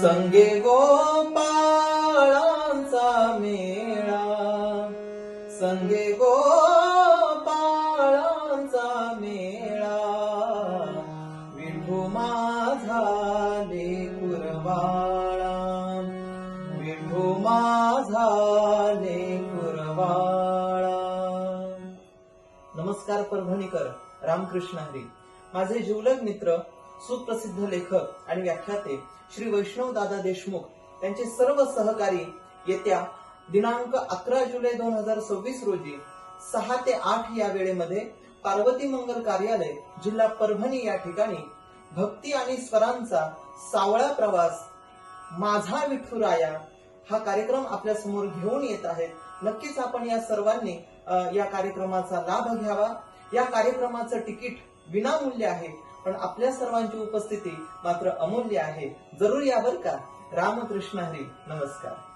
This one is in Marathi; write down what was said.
संगे गोपाळांचा मेळा, संगे गोपाळांचा मेळा, विठू माझा लेकुरवाळा, विठू माझा लेकुरवाळा. नमस्कार परभणीकर, रामकृष्ण हरी. माझे जिवलग मित्र, सुप्रसिद्ध लेखक आणि व्याख्याते श्री वैष्णव दादा देशमुख त्यांचे सर्व सहकारी येत्या दिनांक 11 जुलै 2026 रोजी 6 ते 8 या वेळेमध्ये पार्वती मंगल कार्यालय, जिल्हा परभणी या ठिकाणी भक्ती आणि स्वरांचा सावळा प्रवास माझा विठुराया हा कार्यक्रम आपल्या समोर घेऊन येत आहेत. नक्कीच आपण या सर्वांनी या कार्यक्रमाचा लाभ घ्यावा. या कार्यक्रमाचं तिकीट विनामूल्य आहे, पण आपल्या सर्वांची उपस्थिती मात्र अमूल्य आहे. जरूर या बरं का. रामकृष्ण हरी. नमस्कार.